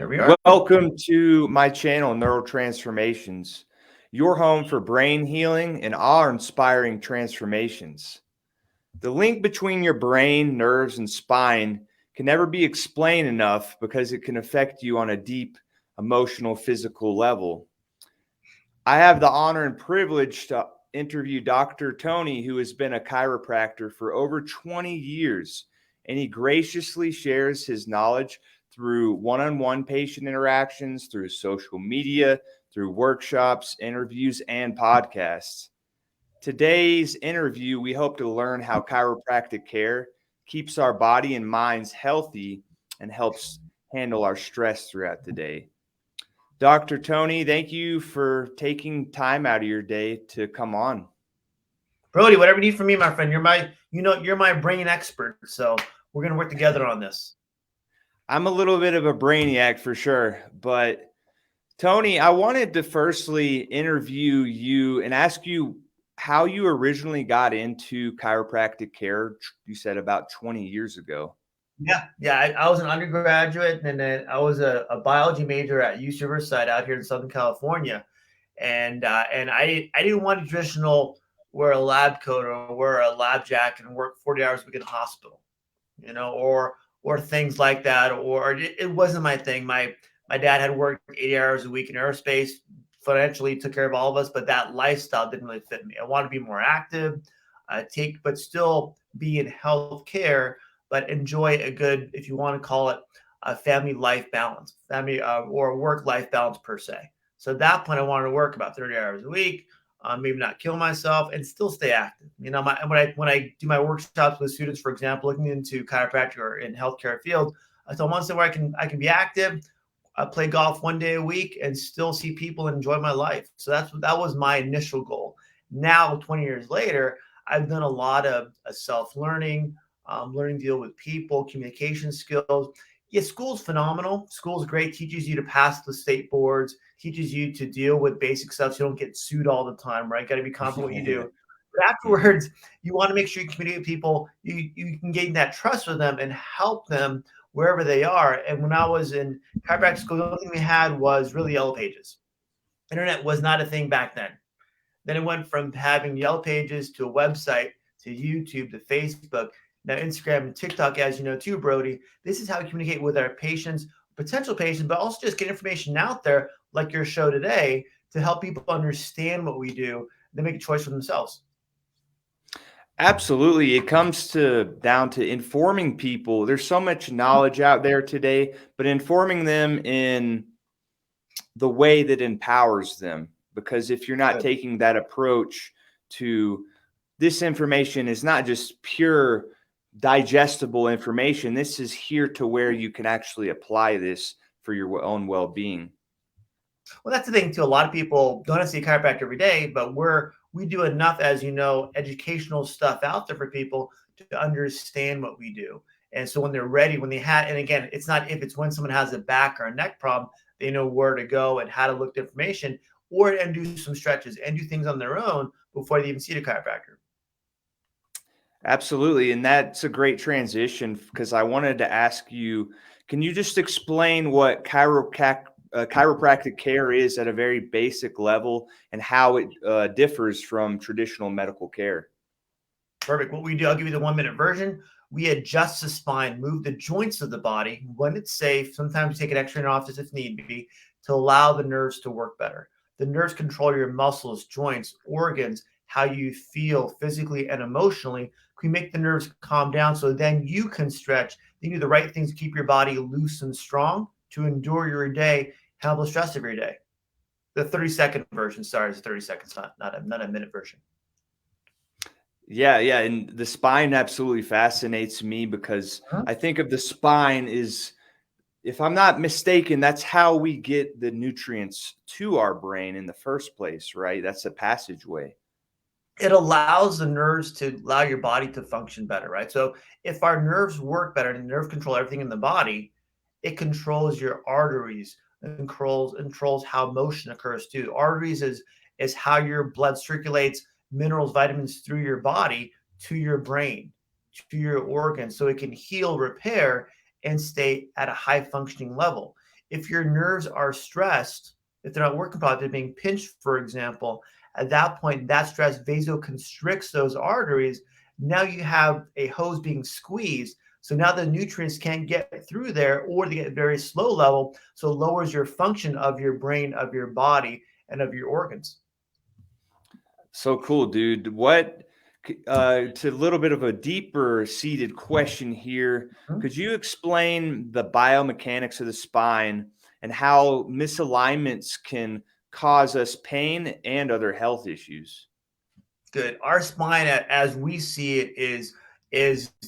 There we are. Welcome to my channel, Neurotransformations, your home for brain healing and awe-inspiring transformations. The link between your brain, nerves, and spine can never be explained enough because it can affect you on a deep emotional, physical level. I have the honor and privilege to interview Dr. Tony, who has been a chiropractor for over 20 years, and he graciously shares his knowledge through one-on-one patient interactions, through social media, through workshops, interviews, and podcasts. Today's interview, we hope to learn how chiropractic care keeps our body and minds healthy and helps handle our stress throughout the day. Dr. Tony, thank you for taking time out of your day to come on. Brody, whatever you need from me, my friend. You're my brain expert. So we're gonna work together on this. I'm a little bit of a brainiac for sure, but Tony, I wanted to firstly interview you and ask you how you originally got into chiropractic care. You said about 20 years ago. Yeah. I was an undergraduate, and then I was a biology major at UC Riverside out here in Southern California, and I didn't want a traditional wear a lab coat or wear a lab jacket and work 40 hours a week in a hospital, or things like that, or it wasn't my thing. My dad had worked 80 hours a week in aerospace, financially took care of all of us, but that lifestyle didn't really fit me. I wanted to be more active, but still be in healthcare, but enjoy a good, if you want to call it, a family life balance, family or work life balance per se. So at that point, I wanted to work about 30 hours a week, maybe not kill myself, and still stay active. When I do my workshops with students, for example, looking into chiropractic or in healthcare field, I tell them once where I can be active, play golf 1 day a week, and still see people and enjoy my life. So that was my initial goal. Now, 20 years later, I've done a lot of self-learning, learning to deal with people, communication skills. Yeah, school's phenomenal. School's great, teaches you to pass the state boards, teaches you to deal with basic stuff so you don't get sued all the time, right? Got to be confident what you do. But afterwards, you want to make sure you communicate with people, you can gain that trust with them and help them wherever they are. And when I was in chiropractic school, the only thing we had was really yellow pages. Internet was not a thing back then. Then it went from having yellow pages to a website to YouTube to Facebook, now Instagram and TikTok, as you know too, Brody. This is how we communicate with our patients, potential patients, but also just get information out there like your show today to help people understand what we do, then make a choice for themselves. Absolutely. It comes down to informing people. There's so much knowledge out there today, but informing them in the way that empowers them. Because if you're not Good. taking that approach to this information is not just pure digestible information. This is here to where you can actually apply this for your own well-being. Well, that's the thing too. A lot of people don't see a chiropractor every day, but we do enough, as you know, educational stuff out there for people to understand what we do. And so when they're ready, and again, it's not if, it's when someone has a back or a neck problem, they know where to go and how to look at information, and do some stretches and do things on their own before they even see the chiropractor. Absolutely. And that's a great transition because I wanted to ask you, can you just explain what chiropractic care is at a very basic level and how it differs from traditional medical care? Perfect. What we do, I'll give you the 1 minute version. We adjust the spine, move the joints of the body when it's safe. Sometimes we take an x-ray in our office if need be to allow the nerves to work better. The nerves control your muscles, joints, organs, how you feel physically and emotionally. We make the nerves calm down so then you can stretch. You do the right things to keep your body loose and strong to endure your day, handle stress of your day. The 30-second version, sorry, it's 30 seconds, not a minute version. Yeah, and the spine absolutely fascinates me because I think of the spine is, if I'm not mistaken, that's how we get the nutrients to our brain in the first place, right? That's a passageway. It allows the nerves to allow your body to function better, right? So if our nerves work better and nerve control everything in the body, it controls your arteries and controls how motion occurs too. Arteries is how your blood circulates minerals, vitamins through your body to your brain, to your organs, so it can heal, repair, and stay at a high functioning level. if your nerves are stressed, if they're not working properly, they're being pinched, for example, at that point, that stress vasoconstricts those arteries. Now you have a hose being squeezed. So now the nutrients can't get through there, or they get at a very slow level. So it lowers your function of your brain, of your body, and of your organs. So cool, dude. What to a little bit of a deeper seated question here. Mhm. Could you explain the biomechanics of the spine and how misalignments can cause us pain and other health issues? Good. Our spine, as we see it, is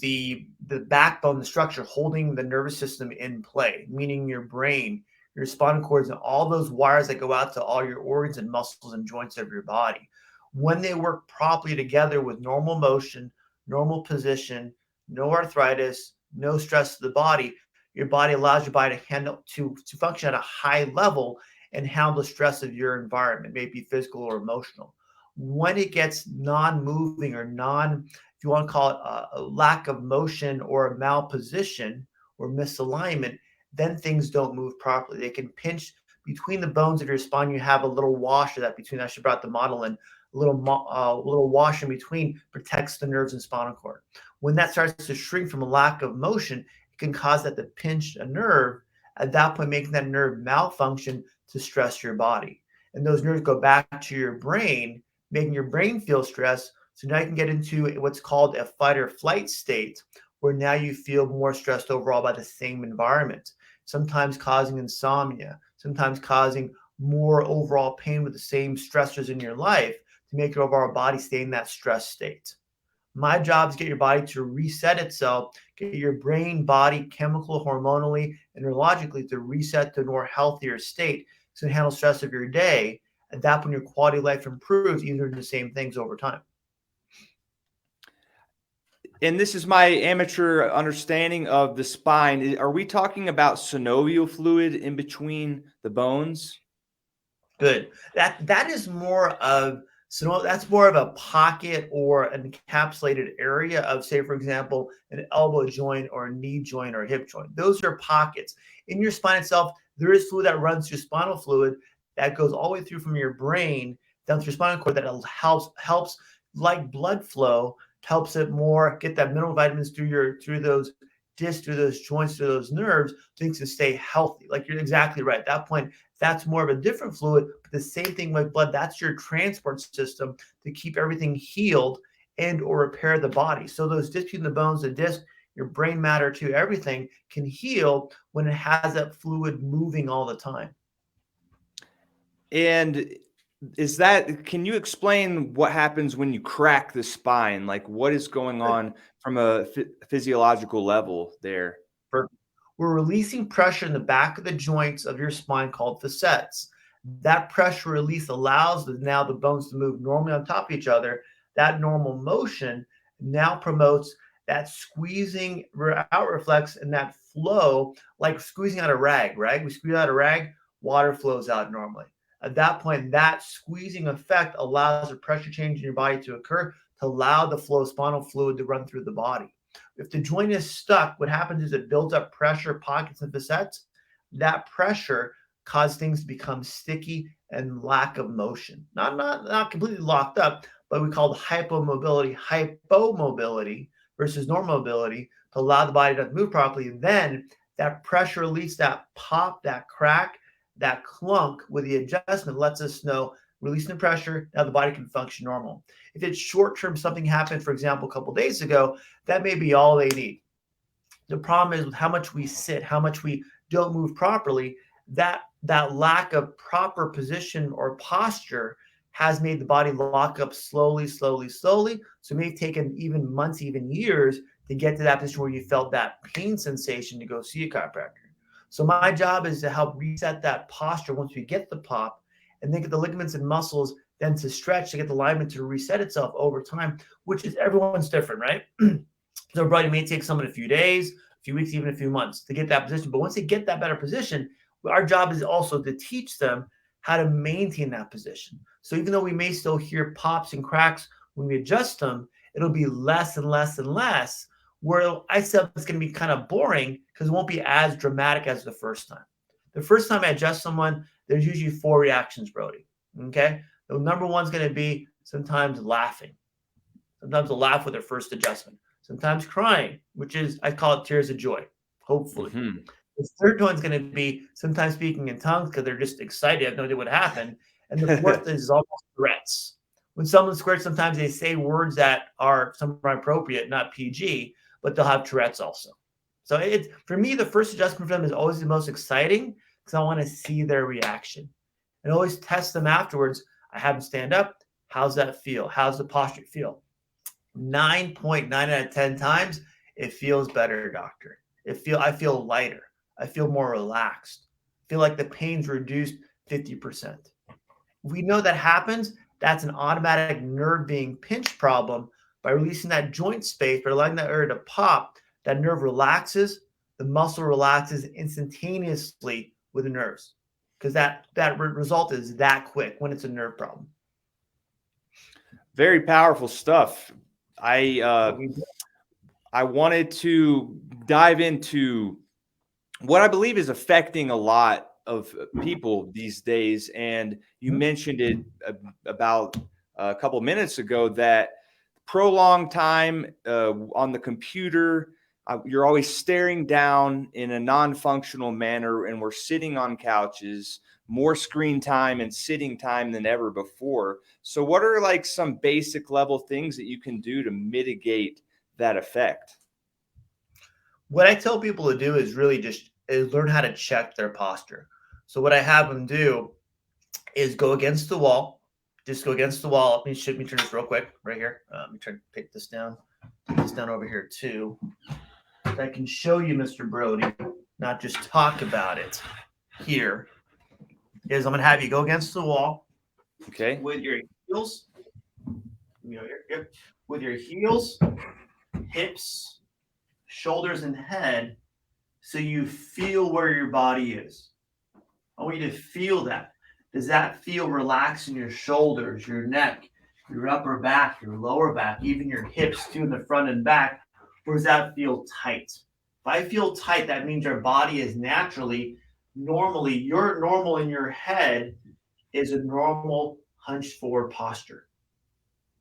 the backbone, the structure holding the nervous system in play, meaning your brain, your spinal cords, and all those wires that go out to all your organs and muscles and joints of your body. When they work properly together with normal motion, normal position, no arthritis, no stress to the body, your body allows your body to handle to function at a high level and handle the stress of your environment, maybe physical or emotional. When it gets non-moving or if you want to call it a lack of motion or a malposition or misalignment, then things don't move properly. They can pinch between the bones of your spine. You have a little washer that between. I should brought the model in. A little wash in between protects the nerves and spinal cord. When that starts to shrink from a lack of motion, it can cause that to pinch a nerve. At that point, making that nerve malfunction to stress your body, and those nerves go back to your brain, making your brain feel stress. So now you can get into what's called a fight or flight state, where now you feel more stressed overall by the same environment, sometimes causing insomnia, sometimes causing more overall pain with the same stressors in your life to make your overall body stay in that stress state. My job is to get your body to reset itself, get your brain, body, chemical, hormonally, and neurologically to reset to a more healthier state to handle stress of your day. At that point, your quality of life improves, even doing the same things over time. And this is my amateur understanding of the spine. Are we talking about synovial fluid in between the bones? Good. That is more of so that's more of a pocket or an encapsulated area of, say, for example, an elbow joint or a knee joint or a hip joint. Those are pockets. In your spine itself, there is fluid that runs through spinal fluid that goes all the way through from your brain down to your spinal cord that helps like blood flow, helps it more get that mineral vitamins through those discs, through those joints, through those nerves, things to stay healthy. Like you're exactly right. At that point, that's more of a different fluid, but the same thing with blood. That's your transport system to keep everything healed and or repair the body. So those discs between the bones, the disc, your brain matter too, everything can heal when it has that fluid moving all the time. And can you explain what happens when you crack the spine? Like what is going on from a physiological level there? We're releasing pressure in the back of the joints of your spine called facets. That pressure release allows now the bones to move normally on top of each other. That normal motion now promotes that squeezing out reflex and that flow, like squeezing out a rag, right? We squeeze out a rag, water flows out normally. At that point, that squeezing effect allows a pressure change in your body to occur to allow the flow of spinal fluid to run through the body. If the joint is stuck, what happens is it builds up pressure pockets and facets. That pressure causes things to become sticky and lack of motion. Not completely locked up, but we call it hypomobility versus normal mobility to allow the body to move properly. Then that pressure release, that pop, that crack, that clunk with the adjustment lets us know releasing the pressure, now the body can function normal. If it's short term, something happened, for example, a couple days ago, that may be all they need. The problem is with how much we sit, how much we don't move properly, that lack of proper position or posture has made the body lock up slowly, slowly, slowly. So it may have taken even months, even years to get to that position where you felt that pain sensation to go see a chiropractor. So my job is to help reset that posture once we get the pop and then get the ligaments and muscles then to stretch to get the alignment to reset itself over time, which is everyone's different, right? So Brody may take someone a few days, a few weeks, even a few months to get that position. But once they get that better position, our job is also to teach them how to maintain that position. So even though we may still hear pops and cracks when we adjust them, it'll be less and less and less, where I said it's going to be kind of boring because it won't be as dramatic as the first time. The first time I adjust someone, there's usually 4 reactions, Brody. Okay. The number one's going to be sometimes laughing. Sometimes they'll laugh with their first adjustment. Sometimes crying, which is, I call it tears of joy, hopefully. Mm-hmm. The third one's going to be sometimes speaking in tongues because they're just excited, have no idea what happened. And the fourth is almost threats. When someone's scared, sometimes they say words that are somewhat appropriate, not PG, but they'll have Tourette's also. So it's, for me, the first adjustment for them is always the most exciting because I want to see their reaction. And always test them afterwards. I have them stand up. How's that feel? How's the posture feel? 9.9 out of 10 times, it feels better, doctor. I feel lighter. I feel more relaxed. I feel like the pain's reduced 50%. If we know that happens, that's an automatic nerve being pinched problem. By releasing that joint space, by allowing that area to pop, that nerve relaxes, the muscle relaxes instantaneously with the nerves. Because that result is that quick when it's a nerve problem. Very powerful stuff. I wanted to dive into what I believe is affecting a lot of people these days. And you mentioned it about a couple of minutes ago, that prolonged time on the computer, you're always staring down in a non-functional manner, and we're sitting on couches, more screen time and sitting time than ever before. So what are like some basic level things that you can do to mitigate that effect? What I tell people to do is really just learn how to check their posture. So what I have them do is go against the wall. Just go against the wall. Let me turn this real quick right here. Let me try to take this down. Take this down over here too. I can show you, Mr. Brody, not just talk about it. Here is I'm going to have you go against the wall. Okay. With your heels. With your heels, hips, shoulders, and head, so you feel where your body is. I want you to feel that. Does that feel relaxed in your shoulders, your neck, your upper back, your lower back, even your hips too in the front and back? Or does that feel tight? If I feel tight, that means your body is normally, your normal in your head is a normal hunched forward posture.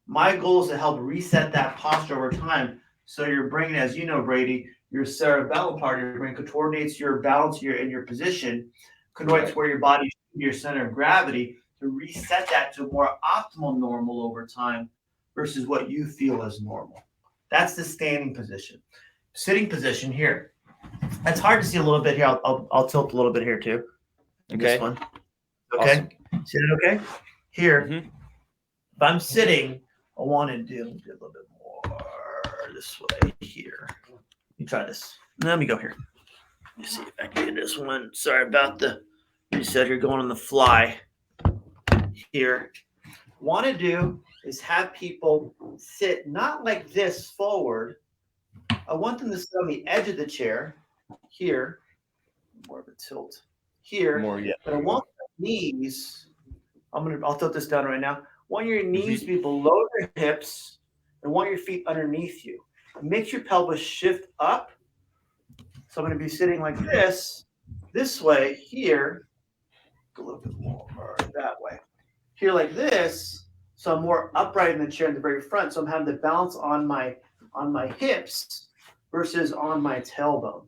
My goal is to help reset that posture over time. So your brain, as you know, Brady, your cerebellum part of your brain coordinates your balance in your position, coordinates where your body should be, your center of gravity, to reset that to a more optimal normal over time versus what you feel as normal. That's the standing position. Sitting position here. That's hard to see a little bit here. I'll tilt a little bit here too. Okay. This one. Okay. Awesome. See that okay? Here. Mm-hmm. If I'm sitting, I want to do a little bit more this way here. Let me try this. Let me go here. Let me see if I can get this one. Sorry about the reset here, going on the fly here. Want to do is have people sit not like this forward. I want them to sit on the edge of the chair here. More of a tilt here. But I want the knees. I'll tilt this down right now. I want your knees to be below your hips and want your feet underneath you. Make your pelvis shift up. So I'm going to be sitting like this way here. A little bit more that way. Here like this. So I'm more upright in the chair in the very front. So I'm having the balance on my hips versus on my tailbone.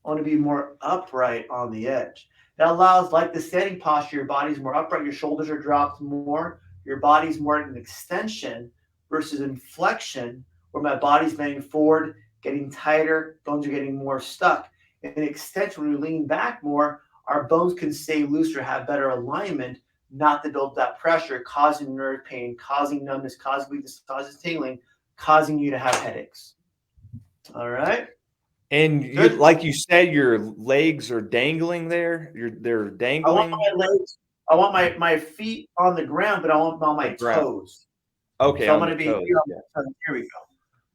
I want to be more upright on the edge. That allows, like the standing posture, your body's more upright, your shoulders are dropped more, your body's more in an extension versus inflection, where my body's bending forward, getting tighter, bones are getting more stuck. In an extension, when we lean back more, our bones can stay loose or have better alignment, not to build that pressure, causing nerve pain, causing numbness, causing weakness, causing tingling, causing you to have headaches. All right? And like you said, your legs are dangling there. They're dangling. I want my feet on the ground, but I want them on my toes. Okay. So I'm going to be here. Here we go.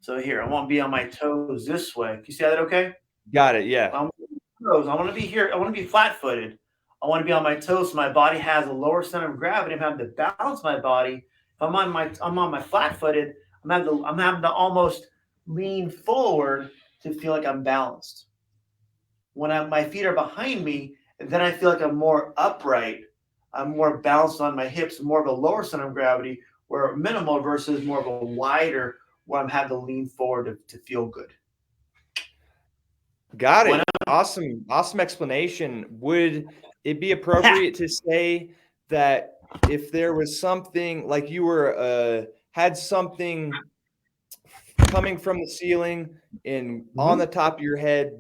So here, I want to be on my toes this way. Can you see that okay? Got it. Yeah. I want to be here. I want to be flat-footed. I want to be on my toes so my body has a lower center of gravity. I'm having to balance my body. If I'm on my flat-footed, I'm having to almost lean forward to feel like I'm balanced. When my feet are behind me And then I feel like I'm more upright. I'm more balanced on my hips, more of a lower center of gravity, where minimal versus more of a wider, where I'm having to lean forward to feel good. Got When it. Awesome. Awesome explanation. Would it be appropriate to say that if there was something like you were had something coming from the ceiling and on the top of your head,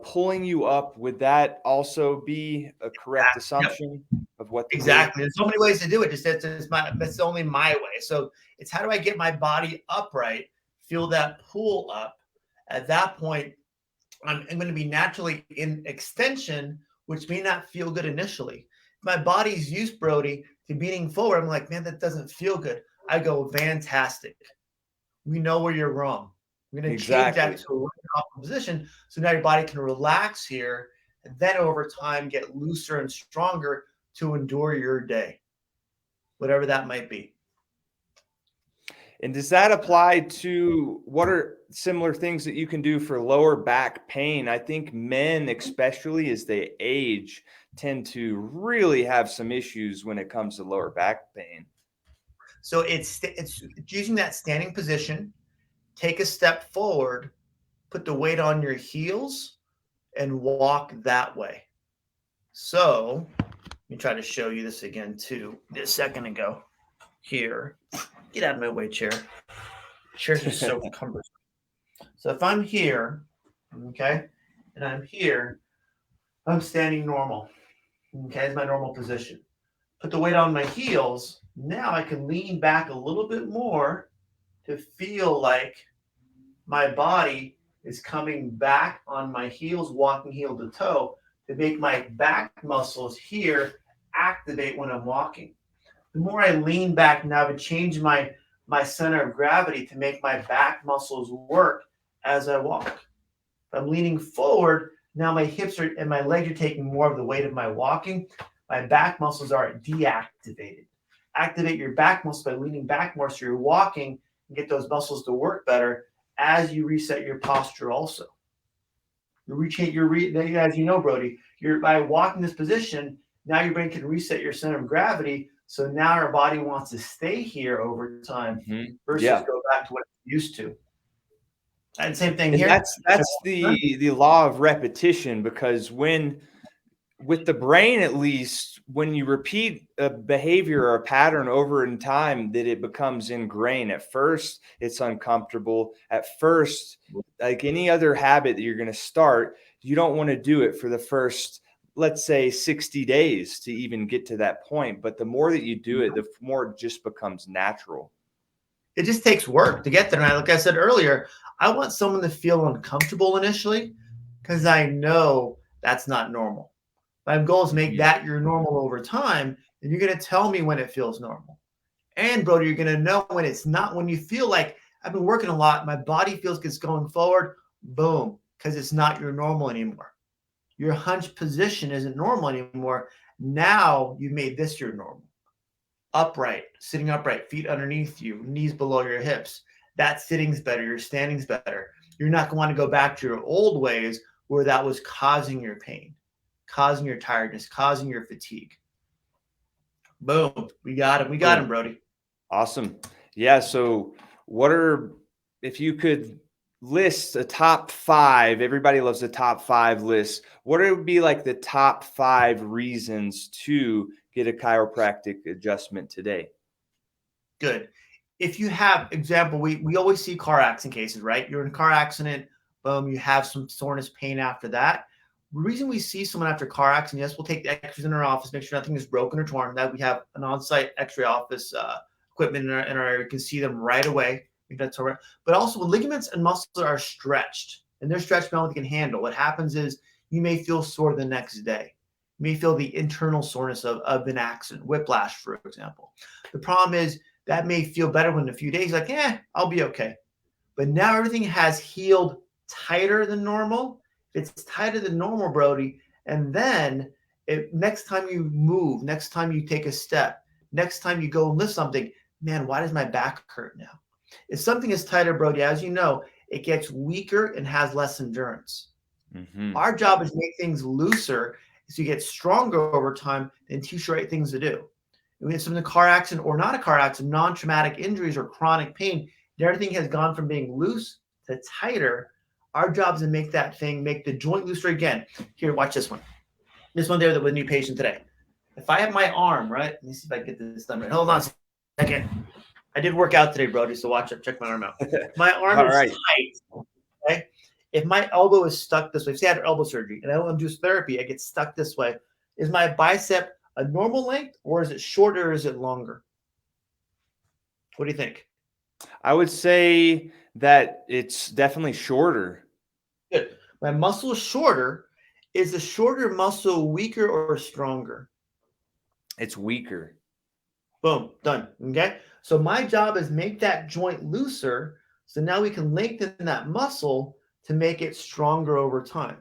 pulling you up, would that also be a correct Yep, assumption of what to do? exactly. There's so many ways to do it. Just that's only my way. So it's how do I get my body upright, feel that pull up. At that point, I'm going to be naturally in extension, which may not feel good initially. My body's used, Brody, to beating forward. I'm like, man, that doesn't feel good. I go, fantastic. We know where you're wrong. We're going to change that Exactly. to a right position so now your body can relax here and then over time get looser and stronger to endure your day, whatever that might be. And does that apply to what are similar things that you can do for lower back pain? I think men, especially as they age, tend to really have some issues when it comes to lower back pain. So it's using that standing position, take a step forward, put the weight on your heels, and walk that way. So let me try to show you this again too. A second ago, here, get out of my way, chair. Chairs are so cumbersome. So if I'm here, okay, and I'm here, I'm standing normal. Okay, it's my normal position. Put the weight on my heels. Now I can lean back a little bit more to feel like my body is coming back on my heels, walking heel to toe, to make my back muscles here activate when I'm walking. The more I lean back now to change my center of gravity to make my back muscles work as I walk. If I'm leaning forward, now my hips are and my legs are taking more of the weight of my walking. My back muscles are deactivated. Activate your back muscles by leaning back more so you're walking and get those muscles to work better as you reset your posture also. As you know, Brody, you're by walking this position, now your brain can reset your center of gravity. So now our body wants to stay here over time versus Yeah. go back to what it's used to. And same thing And here. that's the law of repetition, because when with the brain, at least, when you repeat a behavior or a pattern over in time, that it becomes ingrained. At first, it's uncomfortable. At first, like any other habit that you're going to start, you don't want to do it for the first, let's say, 60 days to even get to that point. But the more that you do it, the more it just becomes natural. It just takes work to get there. And like I said earlier, I want someone to feel uncomfortable initially because I know that's not normal. My goal is make that your normal over time, and you're going to tell me when it feels normal. And Brody, you're going to know when it's not. When you feel like I've been working a lot, my body feels like it's going forward, boom, because it's not your normal anymore. Your hunch position isn't normal anymore. Now you made this your normal. Upright, sitting upright, feet underneath you, knees below your hips. That sitting's better. Your standing's better. You're not going to want to go back to your old ways where that was causing your pain, causing your tiredness, causing your fatigue. Boom. We got him. We got him, Brody. Awesome. Yeah. So if you could list a top 5, everybody loves the top 5 list. What would be like the top 5 reasons to get a chiropractic adjustment today? Good. If you have, example, we always see car accident cases, right? You're in a car accident, boom, you have some soreness, pain after that. The reason we see someone after a car accident, yes, we'll take the x-rays in our office, make sure nothing is broken or torn. That we have an on-site x-ray office equipment in our area. We can see them right away. But also when ligaments and muscles are stretched and they're stretched beyond what they can handle, what happens is you may feel sore the next day. You may feel the internal soreness of an accident, whiplash, for example. The problem is that may feel better when in a few days, like, I'll be okay. But now everything has healed tighter than normal. It's tighter than normal, Brody. And then next time you move, next time you take a step, next time you go and lift something, man, why does my back hurt now? If something is tighter, Brody, as you know, it gets weaker and has less endurance. Our job is to make things looser So you get stronger over time and teach you right things to do. And we have some in a car accident or not a car accident, non-traumatic injuries or chronic pain, and everything has gone from being loose to tighter. Our job is to make that thing, make the joint looser again. Here, watch this one. This one there with a new patient today. If I have my arm, right? Let me see if I can get this done right. Hold on a second. I did work out today, Brody, so watch it. Check my arm out. My arm All is right. tight. Okay. If my elbow is stuck this way, say I had elbow surgery and I want to do therapy, I get stuck this way. Is my bicep a normal length or is it shorter or is it longer? What do you think? I would say that it's definitely shorter. Good. My muscle is shorter. Is the shorter muscle weaker or stronger? It's weaker. Boom, done. Okay. So my job is make that joint looser. So now we can lengthen that muscle to make it stronger over time.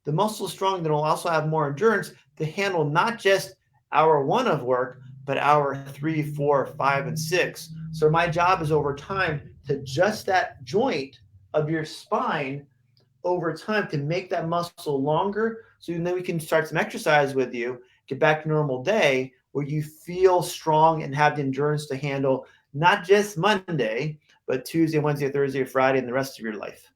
The muscle is strong, then we'll also have more endurance to handle not just hour 1 of work, but hour 3, 4, 5, and 6. So my job is over time to adjust that joint of your spine over time to make that muscle longer. So then we can start some exercise with you, get back to normal day where you feel strong and have the endurance to handle not just Monday, but Tuesday, Wednesday, Thursday, Friday, and the rest of your life.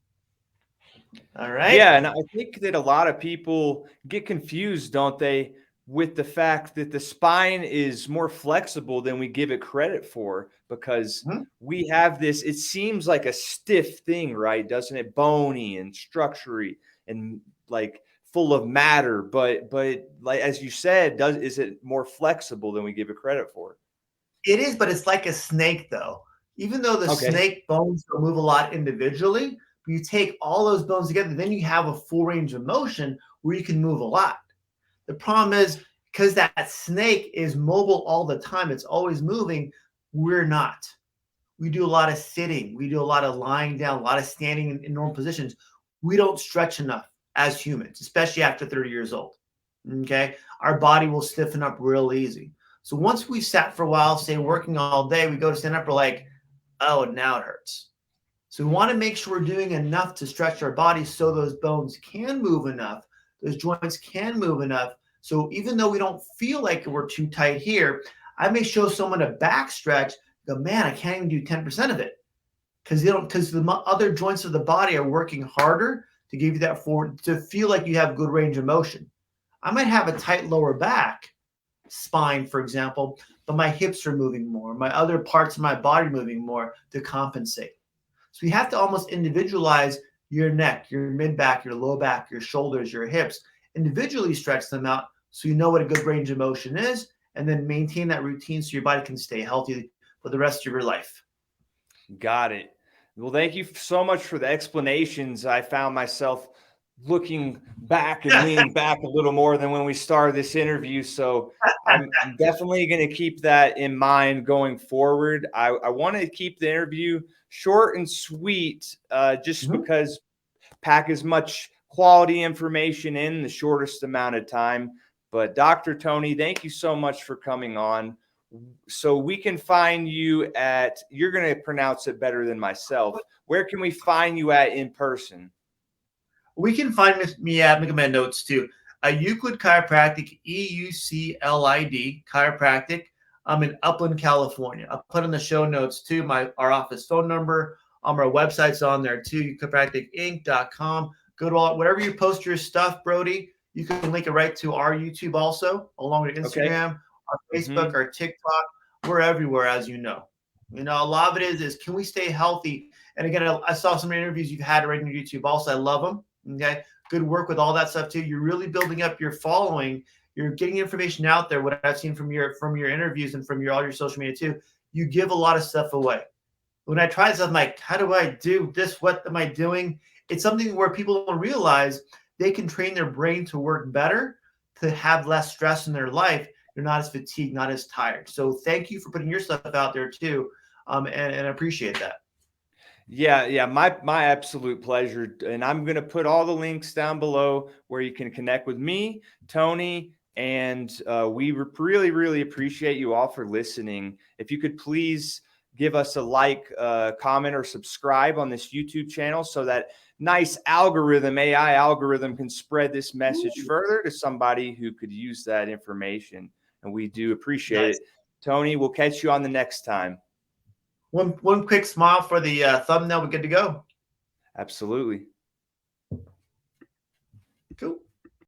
All right. Yeah, and I think that a lot of people get confused, don't they, with the fact that the spine is more flexible than we give it credit for, because Mm-hmm. we have this, it seems like a stiff thing, right? Doesn't it? Bony and structurey and like full of matter, but like as you said, is it more flexible than we give it credit for? It is, but it's like a snake, though. Even though the Okay. snake bones don't move a lot individually, but you take all those bones together, then you have a full range of motion where you can move a lot. The problem is because that snake is mobile all the time, it's always moving. We're not. We do a lot of sitting, we do a lot of lying down, a lot of standing in normal positions. We don't stretch enough as humans, especially after 30 years old. Okay. Our body will stiffen up real easy. So once we sat for a while, say working all day, we go to stand up, we're like, oh, now it hurts. So we want to make sure we're doing enough to stretch our body so those bones can move enough, those joints can move enough. So even though we don't feel like we're too tight here, I may show someone a back stretch, go, man, I can't even do 10% of it. Because the other joints of the body are working harder to give you that forward to feel like you have good range of motion. I might have a tight lower back spine, for example, but my hips are moving more, my other parts of my body moving more to compensate. So you have to almost individualize your neck, your mid back, your low back, your shoulders, your hips, individually stretch them out so you know what a good range of motion is, and then maintain that routine so your body can stay healthy for the rest of your life. Got it. Well, thank you so much for the explanations. I found myself looking back and leaning back a little more than when we started this interview. So I'm definitely going to keep that in mind going forward. I want to keep the interview short and sweet, just because pack as much quality information in the shortest amount of time. But Dr. Tony, thank you so much for coming on. So we can find you at, you're going to pronounce it better than myself. Where can we find you at in person? We can find me at, make my notes too, Euclid Chiropractic, EUCLID Chiropractic. I'm in Upland, California. I'll put in the show notes too, our office phone number. Our website's on there too, chiropracticinc.com. Go to wherever you post your stuff, Brody. You can link it right to our YouTube also, along with Instagram, our Facebook, our TikTok. We're everywhere, as you know. You know, a lot of it is can we stay healthy? And again, I saw some interviews you've had right on YouTube also. I love them. Okay. Good work with all that stuff too. You're really building up your following. You're getting information out there. What I've seen from your interviews and from all your social media too, you give a lot of stuff away. When I try this, I'm like, how do I do this? What am I doing? It's something where people don't realize they can train their brain to work better, to have less stress in their life. You're not as fatigued, not as tired. So thank you for putting your stuff out there too. And I appreciate that. Yeah, my absolute pleasure. And I'm going to put all the links down below where you can connect with me, Tony, and we really, really appreciate you all for listening. If you could please give us a like, comment, or subscribe on this YouTube channel so that nice algorithm, AI algorithm, can spread this message further to somebody who could use that information. And we do appreciate it. Tony, we'll catch you on the next time. One quick smile for the thumbnail. We're good to go. Absolutely.